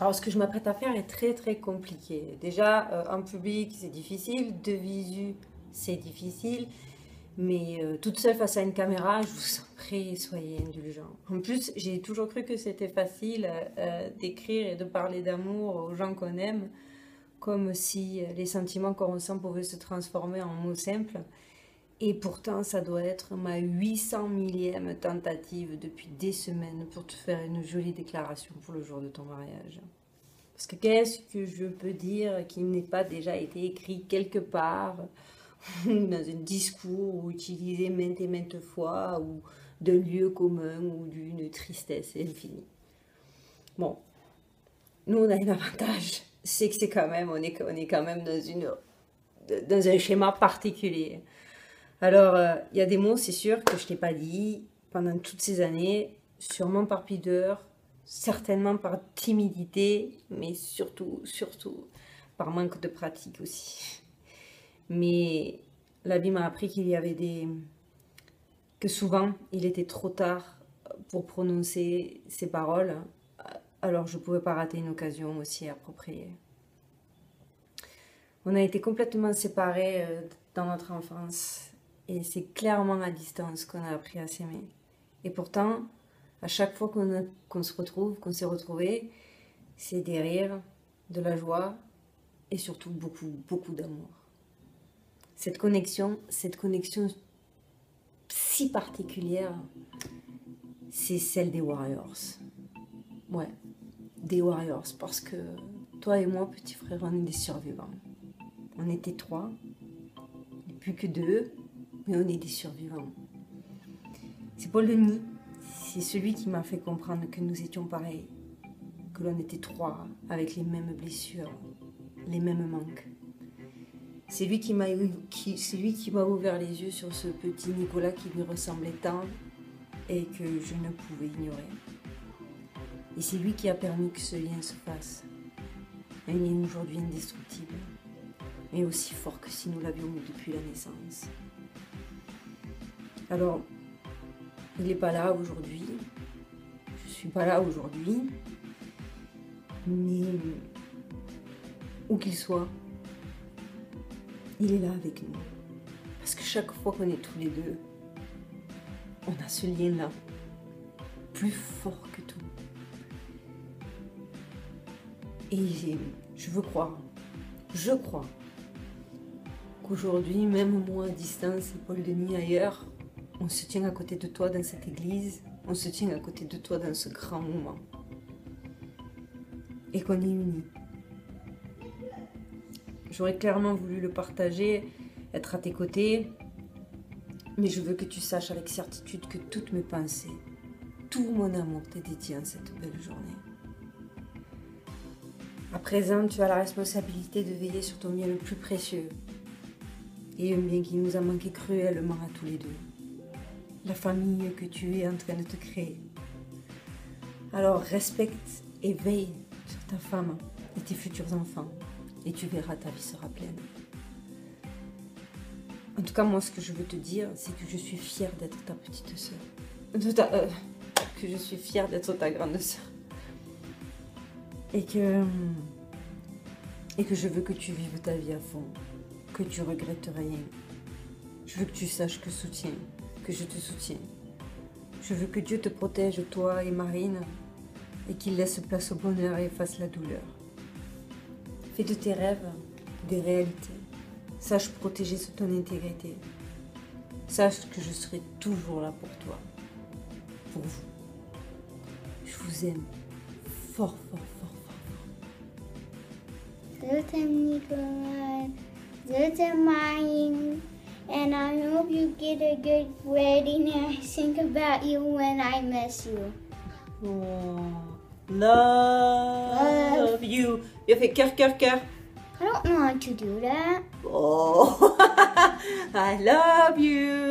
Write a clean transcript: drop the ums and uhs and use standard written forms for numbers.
Alors, ce que je m'apprête à faire est très très compliqué. Déjà, en public, c'est difficile. De visu, c'est difficile. Mais toute seule face à une caméra, je vous en prie, soyez indulgents. En plus, j'ai toujours cru que c'était facile d'écrire et de parler d'amour aux gens qu'on aime, comme si les sentiments qu'on ressent pouvaient se transformer en mots simples. Et pourtant, ça doit être ma 800 millième tentative depuis des semaines pour te faire une jolie déclaration pour le jour de ton mariage. Parce que qu'est-ce que je peux dire qui n'ait pas déjà été écrit quelque part, dans un discours ou utilisé maintes et maintes fois, ou d'un lieu commun ou d'une tristesse infinie. Bon, nous on a un avantage, c'est que c'est quand même, on est quand même dans un schéma particulier. Alors, il y a des mots, c'est sûr, que je t'ai pas dit pendant toutes ces années, sûrement par pudeur, certainement par timidité, mais surtout par manque de pratique aussi. Mais la vie m'a appris que souvent, il était trop tard pour prononcer ces paroles, alors je pouvais pas rater une occasion aussi appropriée. On a été complètement séparés dans notre enfance. Et c'est clairement à distance qu'on a appris à s'aimer. Et pourtant, à chaque fois qu'on se retrouve, qu'on s'est retrouvés, c'est des rires, de la joie et surtout beaucoup, beaucoup d'amour. Cette connexion si particulière, c'est celle des Warriors. Ouais, des Warriors, parce que toi et moi, petit frère, on est des survivants. On était 3, et plus que 2. Mais on est des survivants. C'est Paul Denis, c'est celui qui m'a fait comprendre que nous étions pareils, que l'on était 3, avec les mêmes blessures, les mêmes manques. C'est lui qui m'a ouvert les yeux sur ce petit Nicolas qui lui ressemblait tant et que je ne pouvais ignorer. Et c'est lui qui a permis que ce lien se fasse. Un lien aujourd'hui indestructible, mais aussi fort que si nous l'avions eu depuis la naissance. Alors, il n'est pas là aujourd'hui, je ne suis pas là aujourd'hui, mais où qu'il soit, il est là avec nous. Parce que chaque fois qu'on est tous les deux, on a ce lien-là, plus fort que tout. Et je crois qu'aujourd'hui, même moi à distance et Paul Denis ailleurs, on se tient à côté de toi dans cette église, on se tient à côté de toi dans ce grand moment. Et qu'on est unis. J'aurais clairement voulu le partager, être à tes côtés, mais je veux que tu saches avec certitude que toutes mes pensées, tout mon amour t'est dédié en cette belle journée. À présent, tu as la responsabilité de veiller sur ton bien le plus précieux, et un bien qui nous a manqué cruellement à tous les deux. La famille que tu es en train de te créer. Alors respecte et veille sur ta femme et tes futurs enfants et tu verras, ta vie sera pleine. En tout cas, moi, ce que je veux te dire, c'est que je suis fière d'être ta petite sœur. Que je suis fière d'être ta grande sœur. Et que je veux que tu vives ta vie à fond, que tu regrettes rien. Je veux que tu saches que je te soutiens. Je veux que Dieu te protège, toi et Marine, et qu'il laisse place au bonheur et efface la douleur. Fais de tes rêves des réalités. Sache protéger ton intégrité. Sache que je serai toujours là pour toi, pour vous. Je vous aime fort, fort, fort, fort, fort. And I hope you get a good wedding, and I think about you when I miss you. Oh, love you. Il a fait cœur, cœur, cœur. I don't know how to do that. Oh, I love you.